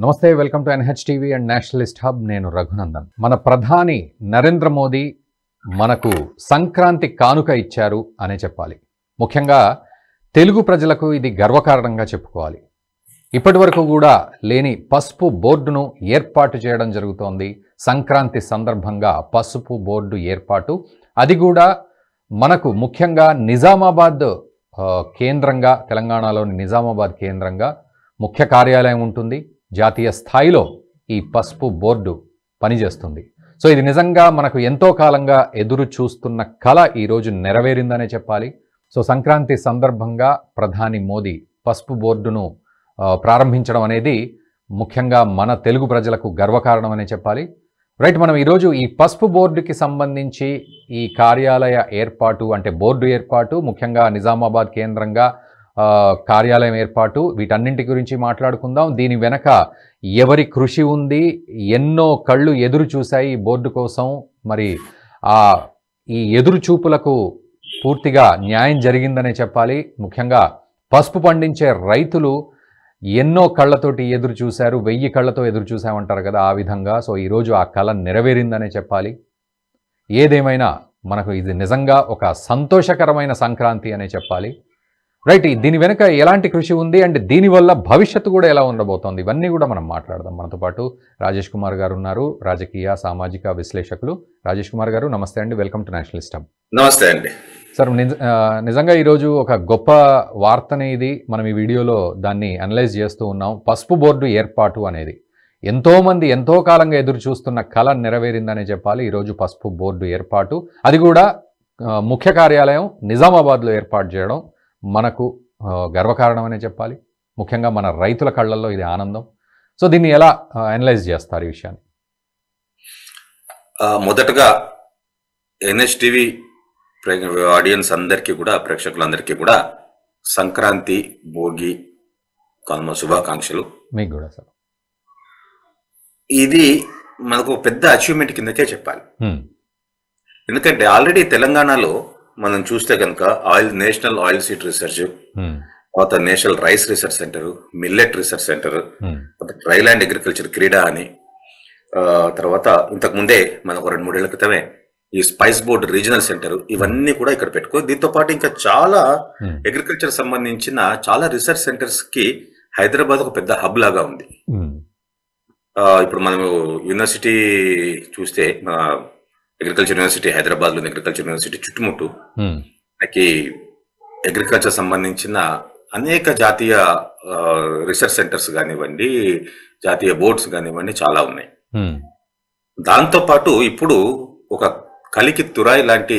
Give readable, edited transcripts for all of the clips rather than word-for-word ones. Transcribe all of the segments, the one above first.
నమస్తే, welcome to NHTV and Nationalist hub. నేను రఘునందన్. మన ప్రధాని నరేంద్ర మోదీ మనకు సంక్రాంతి కానుక ఇచ్చారు అనే చెప్పాలి. ముఖ్యంగా తెలుగు ప్రజలకు ఇది గర్వకారణంగా చెప్పుకోవాలి. ఇప్పటి వరకు కూడా లేని పసుపు బోర్డును ఏర్పాటు చేయడం జరుగుతోంది. సంక్రాంతి సందర్భంగా పసుపు బోర్డు ఏర్పాటు, అది కూడా మనకు ముఖ్యంగా నిజామాబాద్ కేంద్రంగా, తెలంగాణలోని నిజామాబాద్ కేంద్రంగా ముఖ్య కార్యాలయం ఉంటుంది. జాతీయ స్థాయిలో ఈ పసుపు బోర్డు పనిచేస్తుంది. సో ఇది నిజంగా మనకు ఎంతో కాలంగా ఎదురు చూస్తున్న కళ ఈరోజు నెరవేరిందనే చెప్పాలి. సో సంక్రాంతి సందర్భంగా ప్రధాని మోదీ పసుపు బోర్డును ప్రారంభించడం అనేది ముఖ్యంగా మన తెలుగు ప్రజలకు గర్వకారణం అనే చెప్పాలి. రైట్, మనం ఈరోజు ఈ పసుపు బోర్డుకి సంబంధించి ఈ కార్యాలయ ఏర్పాటు, అంటే బోర్డు ఏర్పాటు, ముఖ్యంగా నిజామాబాద్ కేంద్రంగా కార్యాలయం ఏర్పాటు, వీటన్నింటి గురించి మాట్లాడుకుందాం. దీని వెనక ఎవరి కృషి ఉంది, ఎన్నో కళ్ళు ఎదురు చూశాయి ఈ బోర్డు కోసం. మరి ఈ ఎదురు చూపులకు పూర్తిగా న్యాయం జరిగిందనే చెప్పాలి. ముఖ్యంగా పసుపు పండించే రైతులు ఎన్నో కళ్ళతోటి ఎదురు చూశారు, 1000 కళ్ళతో ఎదురు చూసామంటారు కదా, ఆ విధంగా. సో ఈరోజు ఆ కళ నెరవేరిందనే చెప్పాలి. ఏదేమైనా మనకు ఇది నిజంగా ఒక సంతోషకరమైన సంక్రాంతి అనే చెప్పాలి. రైట్, దీని వెనుక ఎలాంటి కృషి ఉంది అండ్ దీనివల్ల భవిష్యత్తు కూడా ఎలా ఉండబోతోంది, ఇవన్నీ కూడా మనం మాట్లాడదాం. మనతో పాటు రాజేష్ కుమార్ గారు ఉన్నారు, రాజకీయ సామాజిక విశ్లేషకులు. రాజేష్ కుమార్ గారు నమస్తే అండి, వెల్కమ్ టు నేషనలిస్ట్ హబ్. నమస్తే అండి సార్. నిజంగా ఈరోజు ఒక గొప్ప వార్తని ఇది, మనం ఈ వీడియోలో దాన్ని అనలైజ్ చేస్తూ ఉన్నాం. పసుపు బోర్డు ఏర్పాటు అనేది ఎంతోమంది ఎంతో కాలంగా ఎదురు చూస్తున్న కళ నెరవేరిందనే చెప్పాలి. ఈరోజు పసుపు బోర్డు ఏర్పాటు, అది కూడా ముఖ్య కార్యాలయం నిజామాబాద్లో ఏర్పాటు చేయడం మనకు గర్వకారణం అనే చెప్పాలి. ముఖ్యంగా మన రైతుల కళ్ళల్లో ఇది ఆనందం. సో దీన్ని ఎలా అనలైజ్ చేస్తారు ఈ విషయాన్ని? మొదటగా NHTV ఆడియన్స్ అందరికీ కూడా, ప్రేక్షకులందరికీ కూడా సంక్రాంతి, భోగి, కనుమ శుభాకాంక్షలు. మీకు కూడా సార్. ఇది మనకు పెద్ద అచీవ్మెంట్ కిందకే చెప్పాలి. ఎందుకంటే ఆల్రెడీ తెలంగాణలో మనం చూస్తే కనుక నేషనల్ ఆయిల్ సీడ్ రీసెర్చ్, తర్వాత national rice research centre, millet research centre, dry land agriculture క్రీడా అని, తర్వాత ఇంతకు ముందే మనకు 2-3 ఏళ్ల క్రితమే ఈ స్పైస్ బోర్డ్ రీజనల్ సెంటర్, ఇవన్నీ కూడా ఇక్కడ పెట్టుకో. దీంతో పాటు ఇంకా చాలా అగ్రికల్చర్ సంబంధించిన చాలా రీసెర్చ్ సెంటర్స్ కి హైదరాబాద్ ఒక పెద్ద హబ్ లాగా ఉంది. ఇప్పుడు మనము యూనివర్సిటీ చూస్తే, అగ్రికల్చర్ యూనివర్సిటీ హైదరాబాద్ లోని అగ్రికల్చర్ యూనివర్సిటీ చుట్టుముట్టు మనకి అగ్రికల్చర్ సంబంధించిన అనేక జాతీయ రీసెర్చ్ సెంటర్స్ కానివ్వండి, జాతీయ బోర్డ్స్ కానివ్వండి, చాలా ఉన్నాయి. దాంతో పాటు ఇప్పుడు ఒక కలికి తురాయి లాంటి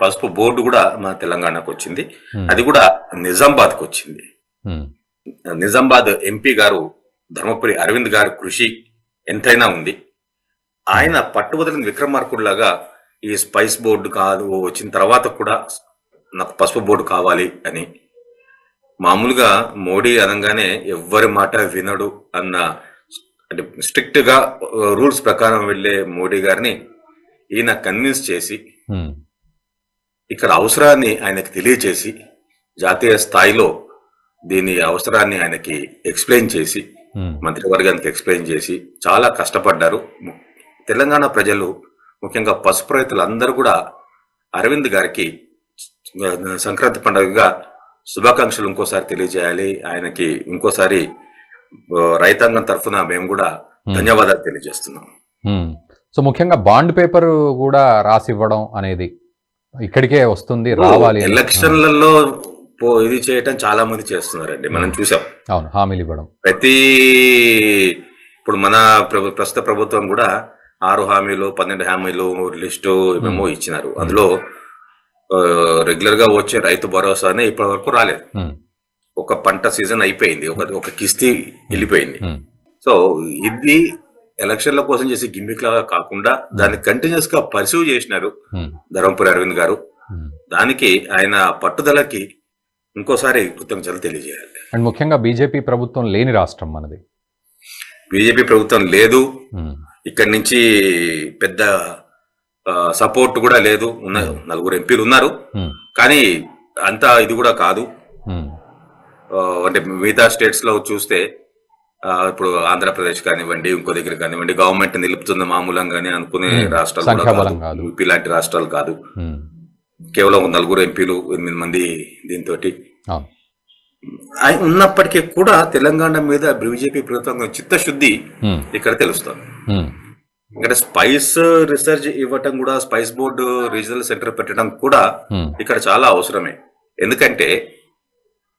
పసుపు బోర్డు కూడా మన తెలంగాణకు వచ్చింది. అది కూడా నిజామాబాద్కి వచ్చింది. నిజామాబాద్ ఎంపీ గారు ధర్మపురి అరవింద్ గారి కృషి ఎంతైనా ఉంది. ఆయన పట్టుబదలిన విక్రమార్కుడిలాగా ఈ స్పైస్ బోర్డు కాదు వచ్చిన తర్వాత కూడా నాకు పసుపు బోర్డు కావాలి అని, మామూలుగా మోడీ అనగానే ఎవ్వరి మాట వినడు అన్న, అంటే స్ట్రిక్ట్ గా రూల్స్ ప్రకారం వెళ్లే మోడీ గారిని ఈయన కన్విన్స్ చేసి, ఇక్కడ అవసరాన్ని ఆయనకి తెలియచేసి, జాతీయ స్థాయిలో దీని అవసరాన్ని ఆయనకి ఎక్స్ప్లెయిన్ చేసి, మంత్రివర్గానికి ఎక్స్ప్లెయిన్ చేసి చాలా కష్టపడ్డారు. తెలంగాణ ప్రజలు, ముఖ్యంగా పసుపు రైతులు అందరూ కూడా అరవింద్ గారికి సంక్రాంతి పండుగగా శుభాకాంక్షలు ఇంకోసారి తెలియజేయాలి. ఆయనకి ఇంకోసారి రైతాంగం తరఫున మేము కూడా ధన్యవాదాలు తెలియజేస్తున్నాం. సో ముఖ్యంగా బాండ్ పేపర్ కూడా రాసి ఇవ్వడం అనేది ఇక్కడికే వస్తుంది, రావాలి. ఎలక్షన్లలో ఇది చేయటం చాలా మంది చేస్తున్నారండి, మనం చూసాం. అవును, హామీలు ఇవ్వడం. ఇప్పుడు మన ప్రస్తుత ప్రభుత్వం కూడా 6 హామీలు 12 హామీలు లిస్టు ఏమేమో ఇచ్చినారు. అందులో రెగ్యులర్ గా వచ్చే రైతు భరోసానే ఇప్పటి వరకు రాలేదు. ఒక పంట సీజన్ అయిపోయింది, ఒక కిస్తీ వెళ్ళిపోయింది. సో ఇది ఎలక్షన్ల కోసం చేసే గిమ్మిక్ లాగా కాకుండా దాన్ని కంటిన్యూస్ గా పర్సూ చేసినారు ధర్మపురి అరవింద్ గారు. దానికి ఆయన పట్టుదలకి ఇంకోసారి కృతజ్ఞతలు తెలియజేయాలి. అండ్ ముఖ్యంగా బీజేపీ ప్రభుత్వం లేని రాష్ట్రం మనది. బీజేపీ ప్రభుత్వం లేదు, ఇక్కడి నుంచి పెద్ద సపోర్ట్ కూడా లేదు. 4 ఎంపీలు ఉన్నారు, కానీ అంతా ఇది కూడా కాదు. అంటే మిగతా స్టేట్స్ లో చూస్తే ఇప్పుడు ఆంధ్రప్రదేశ్ కానివ్వండి, ఇంకో దగ్గర కానివ్వండి, గవర్నమెంట్ నిలుపుతున్న మామూలంగానే అనుకునే రాష్ట్రాలు కూడా సంఖ్యాబలం కాదు. కాదు. యూపీ లాంటి రాష్ట్రాలు కాదు. ఉమ్, కేవలం 4 ఎంపీలు 8 మంది దీంతో అవును. ఉన్నప్పటికీ కూడా తెలంగాణ మీద బీజేపీ ప్రభుత్వం చిత్తశుద్ధి ఉమ్, ఇక్కడ తెలుస్తుంది. ఉమ్, ఇక్కడ స్పైస్ రీసెర్చ్ ఇవ్వటం కూడా, స్పైస్ బోర్డు రీజనల్ సెంటర్ పెట్టడం కూడా ఉమ్, ఇక్కడ చాలా అవసరమే. ఎందుకంటే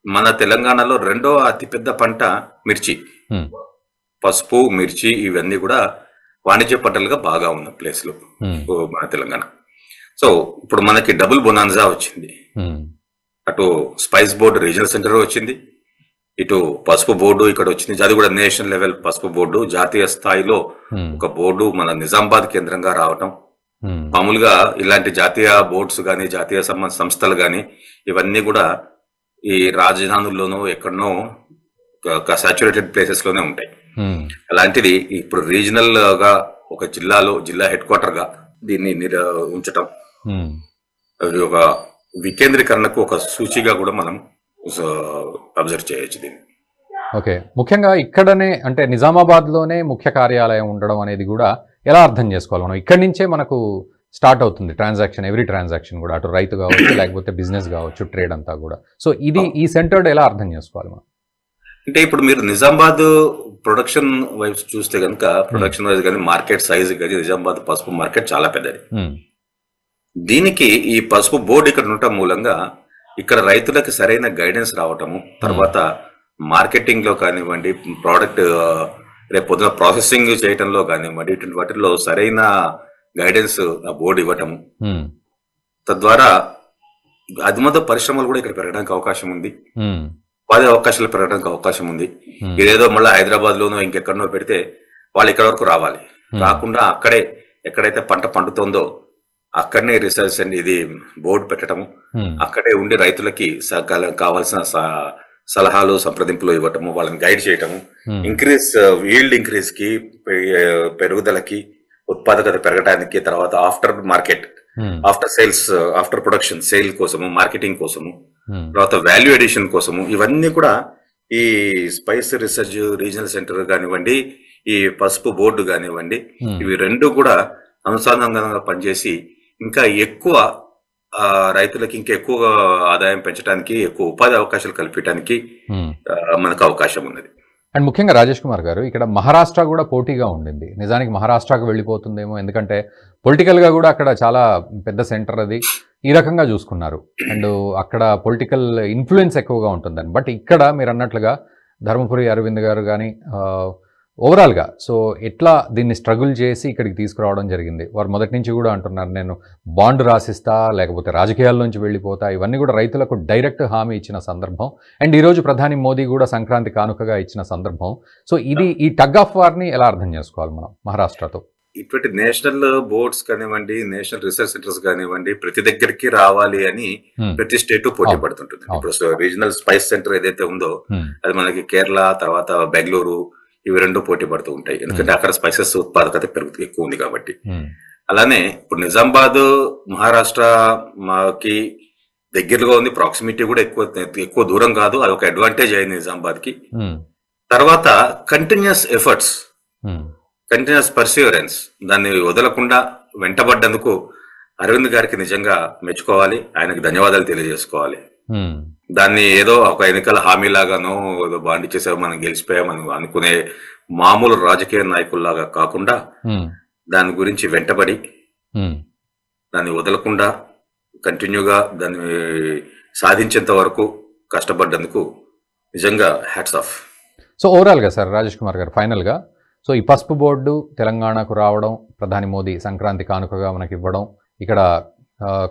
మన తెలంగాణలో 2వ అతిపెద్ద పంట మిర్చి. ఉమ్, పసుపు, మిర్చి ఇవన్నీ కూడా వాణిజ్య పంటలుగా బాగా ఉన్న ప్లేస్లు ఉమ్, మన తెలంగాణ. సో ఇప్పుడు మనకి డబుల్ బొనాన్జా వచ్చింది. ఉమ్, అటు స్పైస్ బోర్డు రీజనల్ సెంటర్ వచ్చింది, ఇటు పసుపు బోర్డు ఇక్కడ వచ్చింది. అది కూడా నేషనల్ లెవెల్ పసుపు బోర్డు, జాతీయ స్థాయిలో ఉమ్, ఒక బోర్డు మన నిజామాబాద్ కేంద్రంగా రావటం. ఉమ్, మామూలుగా ఇలాంటి జాతీయ బోర్డ్స్ కానీ, జాతీయ సంస్థలు కానీ ఇవన్నీ కూడా ఈ రాజధానుల్లోనూ ఎక్కడనో సాచురేటెడ్ ప్లేసెస్ లోనే ఉంటాయి. ఉమ్, అలాంటిది ఇప్పుడు రీజనల్ గా ఒక జిల్లా హెడ్ క్వార్టర్ గా దీన్ని ఉంచటం, ఉమ్, అది ఒక వికేంద్రీకరణకు ఒక సూచిగా కూడా మనం అబ్జర్వ్ చేయొచ్చు దీన్ని. ఓకే. ముఖ్యంగా ఇక్కడనే అంటే నిజామాబాద్లోనే ముఖ్య కార్యాలయం ఉండడం అనేది కూడా ఎలా అర్థం చేసుకోవాలి మనం? ఇక్కడి నుంచే మనకు స్టార్ట్ అవుతుంది ట్రాన్సాక్షన్, ఎవ్రీ ట్రాన్సాక్షన్ కూడా, అటు రైతు కావచ్చు, లేకపోతే బిజినెస్ కావచ్చు, ట్రేడ్ అంతా కూడా. సో ఇది ఈ సెంటర్డ్ ఎలా అర్థం చేసుకోవాలి మనం? అంటే ఇప్పుడు మీరు నిజామాబాద్ ప్రొడక్షన్ వైపు చూస్తే కనుక, ప్రొడక్షన్ వైజ్ కానీ, మార్కెట్ సైజ్ కానీ, నిజామాబాద్ పసుపు మార్కెట్ చాలా పెద్దది. దీనికి ఈ పసుపు బోర్డు ఇక్కడ ఉండటం మూలంగా ఇక్కడ రైతులకు సరైన గైడెన్స్ రావటము, తర్వాత మార్కెటింగ్ లో కానివ్వండి, ప్రోడక్ట్ రేపు పొద్దున ప్రాసెసింగ్ చేయటంలో కానివ్వండి, ఇటువంటి వాటిల్లో సరైన గైడెన్స్ ఆ బోర్డు ఇవ్వటము, తద్వారా అదిమత పరిశ్రమలు కూడా ఇక్కడ పెరగడానికి అవకాశం ఉంది, ఉపాధి అవకాశాలు పెరగడానికి అవకాశం ఉంది. ఇదేదో మళ్ళీ హైదరాబాద్ లోనో ఇంకెక్కడనో పెడితే వాళ్ళు ఇక్కడ వరకు రావాలి, రాకుండా అక్కడే ఎక్కడైతే పంట పండుతుందో అక్కడనే రీసెర్చ్ అండ్ ఇది బోర్డు పెట్టడము, అక్కడే ఉండి రైతులకి కావాల్సిన సలహాలు సంప్రదింపులు ఇవ్వటము, వాళ్ళని గైడ్ చేయటము, ఈల్డ్ ఇంక్రీజ్ కి, పెరుగుదలకి, ఉత్పాదకత పెరగడానికి, తర్వాత after market, after sales, after production sale కోసము, మార్కెటింగ్ కోసము, తర్వాత వాల్యూ ఎడిషన్ కోసము, ఇవన్నీ కూడా ఈ స్పైస్ రీసెర్చ్ రీజనల్ సెంటర్ కానివ్వండి, ఈ పసుపు బోర్డు కానివ్వండి, ఇవి రెండు కూడా అనుసంధానంగా పనిచేసి ఇంకా ఎక్కువ రైతులకి ఇంకా ఎక్కువ ఆదాయం పెంచడానికి, ఎక్కువ ఉపాధి అవకాశాలు కల్పించడానికి మనకు అవకాశం ఉన్నది. అండ్ ముఖ్యంగా రాజేష్ కుమార్ గారు, ఇక్కడ మహారాష్ట్ర కూడా పోటీగా ఉండింది. నిజానికి మహారాష్ట్రకు వెళ్ళిపోతుందేమో, ఎందుకంటే పొలిటికల్గా కూడా అక్కడ చాలా పెద్ద సెంటర్ అది, ఈ రకంగా చూసుకున్నారు. అండ్ అక్కడ పొలిటికల్ ఇన్ఫ్లుయెన్స్ ఎక్కువగా ఉంటుందని. బట్ ఇక్కడ మీరు అన్నట్లుగా ధర్మపురి అరవింద్ గారు కానీ ఓవరాల్గా సో ఎట్లా దీన్ని స్ట్రగుల్ చేసి ఇక్కడికి తీసుకురావడం జరిగింది. వారు మొదటి నుంచి కూడా అంటున్నారు, నేను బాండ్ రాసిస్తా, లేకపోతే రాజకీయాల్లోంచి వెళ్ళిపోతా, ఇవన్నీ కూడా రైతులకు డైరెక్ట్ హామీ ఇచ్చిన సందర్భం. అండ్ ఈరోజు ప్రధాని మోదీ కూడా సంక్రాంతి కానుకగా ఇచ్చిన సందర్భం. సో ఇది ఈ టగ్ ఆఫ్ వార్ని ఎలా అర్థం చేసుకోవాలి మనం మహారాష్ట్రతో? ఇటువంటి నేషనల్ బోర్డ్స్ కానివ్వండి, నేషనల్ రీసెర్చ్ సెంటర్స్ కానివ్వండి, ప్రతి దగ్గరికి రావాలి అని ప్రతి స్టేట్ పోటీ పడుతుంటుంది. ఇప్పుడు రీజనల్ స్పైస్ సెంటర్ ఏదైతే ఉందో అది మనకి కేరళ, తర్వాత బెంగళూరు, ఇవి రెండు పోటీ పడుతూ ఉంటాయి. ఎందుకంటే అక్కడ స్పైసెస్ ఉత్పాదకత ఎక్కువ ఉంది కాబట్టి. అలానే ఇప్పుడు నిజామాబాద్ మహారాష్ట్రకి దగ్గరగా ఉంది, ప్రాక్సిమిటీ కూడా ఎక్కువ దూరం కాదు, అది ఒక అడ్వాంటేజ్ అయింది నిజామాబాద్ కి. తర్వాత కంటిన్యూస్ ఎఫర్ట్స్, కంటిన్యూస్ పర్సివరెన్స్, దాన్ని వదలకుండా వెంటబడ్డందుకు అరవింద్ గారికి నిజంగా మెచ్చుకోవాలి, ఆయనకు ధన్యవాదాలు తెలియజేసుకోవాలి. దాన్ని ఏదో ఒక ఎన్నికల హామీలాగానో ఏదో బాండ్ చేసావు, మనం గెలిచిపోయామని అనుకునే మామూలు రాజకీయ నాయకుల్లాగా కాకుండా దాని గురించి వెంటబడి దాన్ని వదలకుండా కంటిన్యూగా దాన్ని సాధించేంత వరకు కష్టపడ్డందుకు నిజంగా హ్యాట్స్ ఆఫ్. సో ఓవరాల్గా సార్ రాజేష్ కుమార్ గారు, ఫైనల్గా సో ఈ పసుపు బోర్డు తెలంగాణకు రావడం, ప్రధాని మోదీ సంక్రాంతి కానుకగా మనకి ఇవ్వడం, ఇక్కడ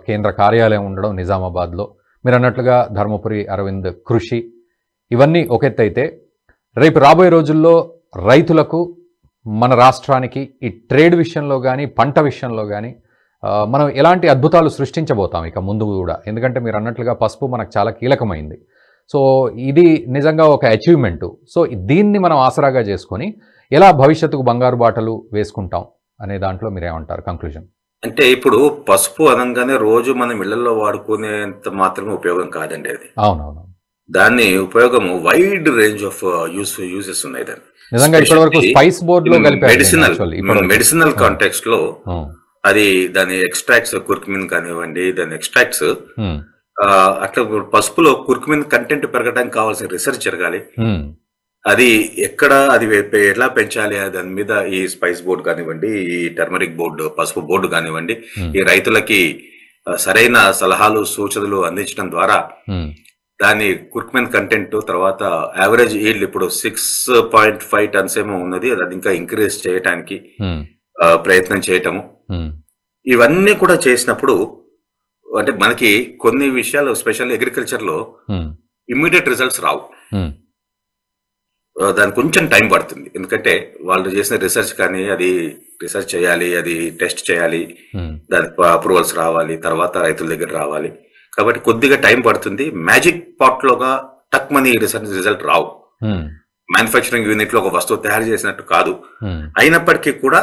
కేంద్ర కార్యాలయం ఉండడం నిజామాబాద్లో, మీరు అన్నట్లుగా ధర్మపురి అరవింద్ కృషి, ఇవన్నీ ఒక ఎత్తు అయితే, రేపు రాబోయే రోజుల్లో రైతులకు, మన రాష్ట్రానికి ఈ ట్రేడ్ విషయంలో కానీ, పంట విషయంలో కానీ మనం ఎలాంటి అద్భుతాలు సృష్టించబోతాం ఇక ముందు కూడా? ఎందుకంటే మీరు అన్నట్లుగా పసుపు మనకు చాలా కీలకమైంది. సో ఇది నిజంగా ఒక అచీవ్మెంటు. సో దీన్ని మనం ఆసరాగా చేసుకొని ఎలా భవిష్యత్తుకు బంగారు బాటలు వేసుకుంటాం అనే దాంట్లో మీరేమంటారు కంక్లూజన్? అంటే ఇప్పుడు పసుపు అనగానే రోజు మనం ఇళ్లలో వాడుకునేంత మాత్రమే ఉపయోగం కాదండి అది. అవునవును. దాన్ని ఉపయోగము వైడ్ రేంజ్ ఆఫ్ యూసెస్ ఉన్నాయి. దాన్ని నిజంగా ఇప్పటివరకు స్పైస్ బోర్డ్ లో మెడిసినల్ కాంటెక్స్ట్ లో అది దాని ఎక్స్ట్రాక్ట్స్ కుర్కుమిన్ కానివ్వండి, దాని ఎక్స్ట్రాక్ట్స్ అట్లా పసుపులో కుర్కుమిన్ కంటెంట్ పెరగడానికి కావాల్సిన రీసెర్చ్ జరగాలి. అది ఎక్కడ అది ఎలా పెంచాలి దాని మీద ఈ స్పైస్ బోర్డు కానివ్వండి, ఈ టర్మరిక్ బోర్డు, పసుపు బోర్డు కానివ్వండి, ఈ రైతులకి సరైన సలహాలు సూచనలు అందించడం ద్వారా దాని కుర్కుమిన్ కంటెంట్ తర్వాత యావరేజ్ ఈల్డ్ ఇప్పుడు 6.5 టన్స్ ఏమో ఉన్నది, అది ఇంకా ఇంక్రీజ్ చేయడానికి ప్రయత్నం చేయటము, ఇవన్నీ కూడా చేసినప్పుడు అంటే మనకి కొన్ని విషయాలు స్పెషల్ అగ్రికల్చర్ లో ఇమ్మీడియట్ రిజల్ట్స్ రావు. దానికి కొంచెం టైం పడుతుంది. ఎందుకంటే వాళ్ళు చేసిన రీసెర్చ్ కానీ అది రీసెర్చ్ చేయాలి, అది టెస్ట్ చేయాలి, దానికి అప్రూవల్స్ రావాలి, తర్వాత రైతుల దగ్గర రావాలి. కాబట్టి కొద్దిగా టైం పడుతుంది. మ్యాజిక్ పాట్ లోగా టక్ మనీ రిజల్ట్ రావు. మ్యానుఫ్యాక్చరింగ్ యూనిట్ లో ఒక వస్తువు తయారు చేసినట్టు కాదు. అయినప్పటికీ కూడా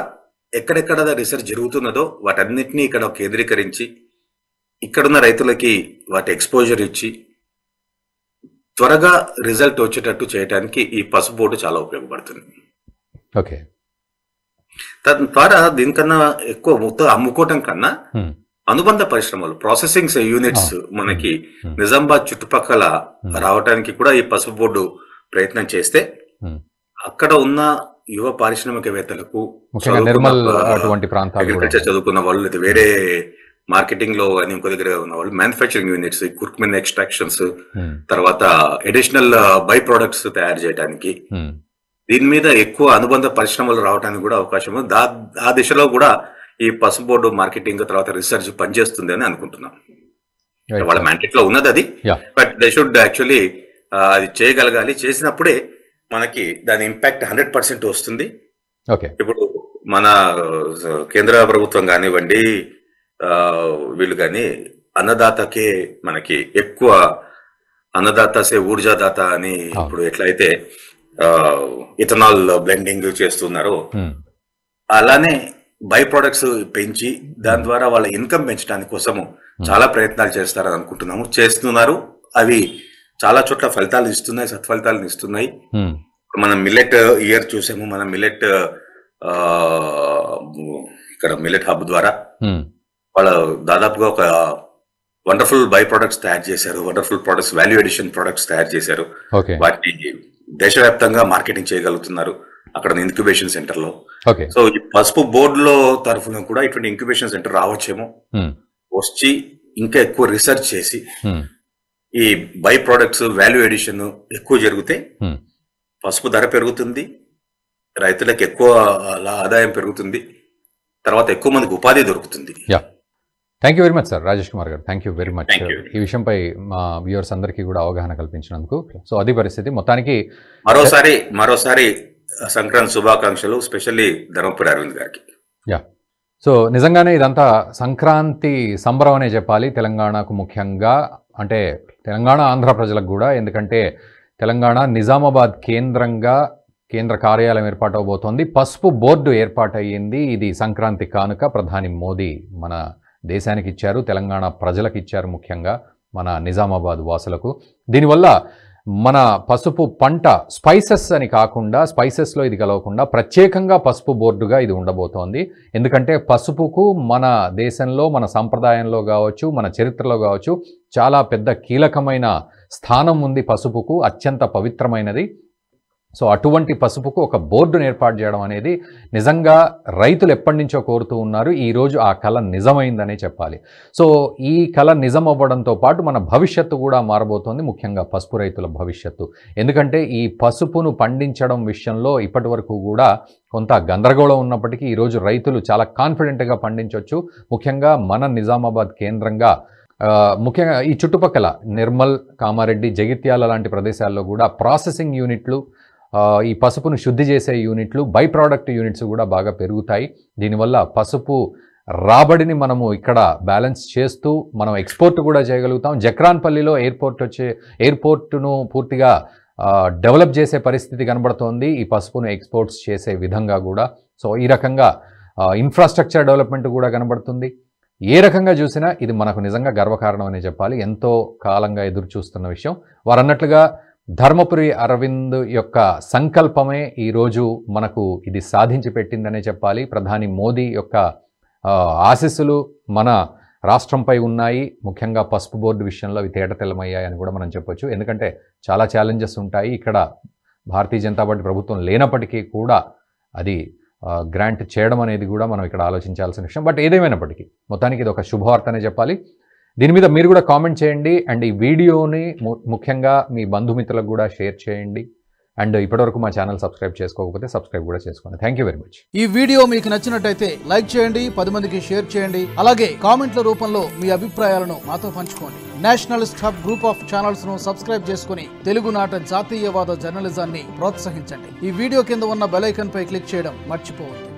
ఎక్కడెక్కడ రీసెర్చ్ జరుగుతున్నదో వాటన్నిటినీ ఇక్కడ కేంద్రీకరించి ఇక్కడున్న రైతులకి వాటి ఎక్స్పోజర్ ఇచ్చి త్వరగా రిజల్ట్ వచ్చేటట్టు చేయడానికి ఈ పసుపు బోర్డు చాలా ఉపయోగపడుతుంది. ఓకే, తద్వారా దీనికన్నా ఎక్కువ మొత్తం అమ్ముకోవటం కన్నా అనుబంధ పరిశ్రమలు, ప్రాసెసింగ్ యూనిట్స్ మనకి నిజామాబాద్ చుట్టుపక్కల రావడానికి కూడా ఈ పసుపు బోర్డు ప్రయత్నం చేస్తే అక్కడ ఉన్న యువ పారిశ్రామికవేత్తలకు, అగ్రికల్చర్ చదువుకున్న వాళ్ళు, లేదా వేరే మార్కెటింగ్ లో కానీ ఇంకో దగ్గర ఉన్న వాళ్ళు, మ్యానుఫ్యాక్చరింగ్ యూనిట్స్, కుర్కుమిన్ ఎక్స్ట్రాక్షన్స్, తర్వాత అడిషనల్ బై ప్రొడక్ట్స్ తయారు చేయడానికి, దీని మీద ఎక్కువ అనుబంధ పరిశ్రమలు రావడానికి కూడా అవకాశం ఉంది. ఆ దిశలో కూడా ఈ పసుపు బోర్డు మార్కెటింగ్ తర్వాత రీసెర్చ్ పనిచేస్తుంది అని అనుకుంటున్నాం. వాళ్ళ మ్యాండేట్ లో ఉన్నది అది, బట్ దే షుడ్ యాక్చువల్లీ అది చేయగలగాలి. చేసినప్పుడే మనకి దాని ఇంపాక్ట్ 100% వస్తుంది. ఇప్పుడు మన కేంద్ర ప్రభుత్వం కానివ్వండి, వీళ్ళు కానీ అన్నదాతకే మనకి ఎక్కువ అన్నదాతసే ఊర్జాదాత అని ఇప్పుడు ఎట్లయితే ఇథనాల్ బ్లెండింగ్ చేస్తున్నారో అలానే బై ప్రొడక్ట్స్ పెంచి దాని ద్వారా వాళ్ళ ఇన్కమ్ పెంచడానికి కోసము చాలా ప్రయత్నాలు చేస్తారని అనుకుంటున్నాము, చేస్తున్నారు. అవి చాలా చోట్ల ఫలితాలు ఇస్తున్నాయి, సత్ఫలితాలను ఇస్తున్నాయి. మనం మిల్లెట్ ఇయర్ చూసాము. మన మిల్లెట్ ఇక్కడ మిల్లెట్ హబ్ ద్వారా వాళ్ళు దాదాపుగా ఒక వండర్ఫుల్ బై ప్రొడక్ట్స్ తయారు చేశారు, wonderful products, value edition products తయారు చేశారు. వాటిని దేశవ్యాప్తంగా మార్కెటింగ్ చేయగలుగుతున్నారు అక్కడ ఇంక్యుబేషన్ సెంటర్ లో. సో ఈ పసుపు బోర్డులో తరఫున కూడా ఇటువంటి ఇంక్యుబేషన్ సెంటర్ రావచ్చేమో, వచ్చి ఇంకా ఎక్కువ రీసెర్చ్ చేసి ఈ బై ప్రొడక్ట్స్ వాల్యూ ఎడిషన్ ఎక్కువ జరిగితే పసుపు ధర పెరుగుతుంది, రైతులకు ఎక్కువ ఆదాయం పెరుగుతుంది, తర్వాత ఎక్కువ మందికి ఉపాధి దొరుకుతుంది. Thank you very much sir, Rajesh Kumar garu. Thank you very much ఈ విషయంపై మా వ్యూవర్స్ అందరికీ కూడా అవగాహన కల్పించినందుకు. సో అది పరిస్థితి. మొత్తానికి మరోసారి సంక్రాంతి శుభాకాంక్షలు, స్పెషల్లీ ధర్మపురి అరవింద్ గారికి. సో నిజంగానే ఇదంతా సంక్రాంతి సంబరం అనే చెప్పాలి తెలంగాణకు, ముఖ్యంగా అంటే తెలంగాణ ఆంధ్ర ప్రజలకు కూడా. ఎందుకంటే తెలంగాణ నిజామాబాద్ కేంద్రంగా కేంద్ర కార్యాలయం ఏర్పాటవబోతోంది. పసుపు బోర్డు ఏర్పాటయ్యింది. ఇది సంక్రాంతి కానుక ప్రధాని మోదీ మన దేశానికి ఇచ్చారు, తెలంగాణ ప్రజలకు ఇచ్చారు, ముఖ్యంగా మన నిజామాబాద్ వాసులకు. దీనివల్ల మన పసుపు పంట స్పైసెస్ అని కాకుండా, స్పైసెస్లో ఇది కలవకుండా ప్రత్యేకంగా పసుపు బోర్డుగా ఇది ఉండబోతోంది. ఎందుకంటే పసుపుకు మన దేశంలో, మన సంప్రదాయంలో కావచ్చు, మన చరిత్రలో కావచ్చు చాలా పెద్ద కీలకమైన స్థానం ఉంది. పసుపుకు అత్యంత పవిత్రమైనది. సో అటువంటి పసుపుకు ఒక బోర్డును ఏర్పాటు చేయడం అనేది నిజంగా రైతులు ఎప్పటి నుంచో కోరుతూ ఉన్నారు. ఈరోజు ఆ కళ నిజమైందనే చెప్పాలి. సో ఈ కళ నిజం అవ్వడంతో పాటు మన భవిష్యత్తు కూడా మారబోతోంది, ముఖ్యంగా పసుపు రైతుల భవిష్యత్తు. ఎందుకంటే ఈ పసుపును పండించడం విషయంలో ఇప్పటి వరకు కూడా కొంత గందరగోళం ఉన్నప్పటికీ ఈరోజు రైతులు చాలా కాన్ఫిడెంట్గా పండించవచ్చు. ముఖ్యంగా మన నిజామాబాద్ కేంద్రంగా, ముఖ్యంగా ఈ చుట్టుపక్కల నిర్మల్, కామారెడ్డి, జగిత్యాల లాంటి ప్రదేశాల్లో కూడా ప్రాసెసింగ్ యూనిట్లు, ఈ పసుపును శుద్ధి చేసే యూనిట్లు, బై ప్రోడక్ట్ యూనిట్స్ కూడా బాగా పెరుగుతాయి. దీనివల్ల పసుపు రాబడిని మనము ఇక్కడ బ్యాలెన్స్ చేస్తూ మనం ఎక్స్పోర్ట్ కూడా చేయగలుగుతాం. జక్రాన్పల్లిలో ఎయిర్పోర్టును పూర్తిగా డెవలప్ చేసే పరిస్థితి కనబడుతోంది ఈ పసుపును ఎక్స్పోర్ట్స్ చేసే విధంగా కూడా. సో ఈ రకంగా ఇన్ఫ్రాస్ట్రక్చర్ డెవలప్మెంట్ కూడా కనబడుతుంది. ఏ రకంగా చూసినా ఇది మనకు నిజంగా గర్వకారణం అనే చెప్పాలి. ఎంతో కాలంగా ఎదురు చూస్తున్న విషయం. వారు అన్నట్లుగా ధర్మపురి అరవింద్ యొక్క సంకల్పమే ఈరోజు మనకు ఇది సాధించి పెట్టిందనే చెప్పాలి. ప్రధాని మోదీ యొక్క ఆశీస్సులు మన రాష్ట్రంపై ఉన్నాయి. ముఖ్యంగా పసుపు బోర్డు విషయంలో అవి తేటతెల్లమయ్యాయని కూడా మనం చెప్పొచ్చు. ఎందుకంటే చాలా ఛాలెంజెస్ ఉంటాయి. ఇక్కడ భారతీయ జనతా పార్టీ ప్రభుత్వం లేనప్పటికీ కూడా అది గ్రాంట్ చేయడం అనేది కూడా మనం ఇక్కడ ఆలోచించాల్సిన విషయం. బట్ ఏదేమైనప్పటికీ మొత్తానికి ఇది ఒక శుభవార్త అనే చెప్పాలి. దీని మీద మీరు కూడా కామెంట్ చేయండి అండ్ ఈ వీడియోని ముఖ్యంగా మీ బంధుమిత్రులకు కూడా షేర్ చేయండి. అండ్ ఇప్పటివరకు మా ఛానల్ సబ్స్క్రైబ్ చేసుకోకపోతే సబ్స్క్రైబ్ కూడా చేసుకోండి. Thank you very much. ఈ వీడియో మీకు నచ్చినట్టయితే లైక్ చేయండి, 10 మందికి షేర్ చేయండి. అలాగే కామెంట్ల రూపంలో మీ అభిప్రాయాలను మాతో పంచుకోండి. Nationalist hub group of channels ను సబ్స్క్రైబ్ చేసుకుని తెలుగునాట జాతీయవాద జర్నలిజాన్ని ప్రోత్సహించండి. ఈ వీడియో కింద ఉన్న బెల్ ఐకాన్ పై క్లిక్ చేయడం మర్చిపోవద్దు.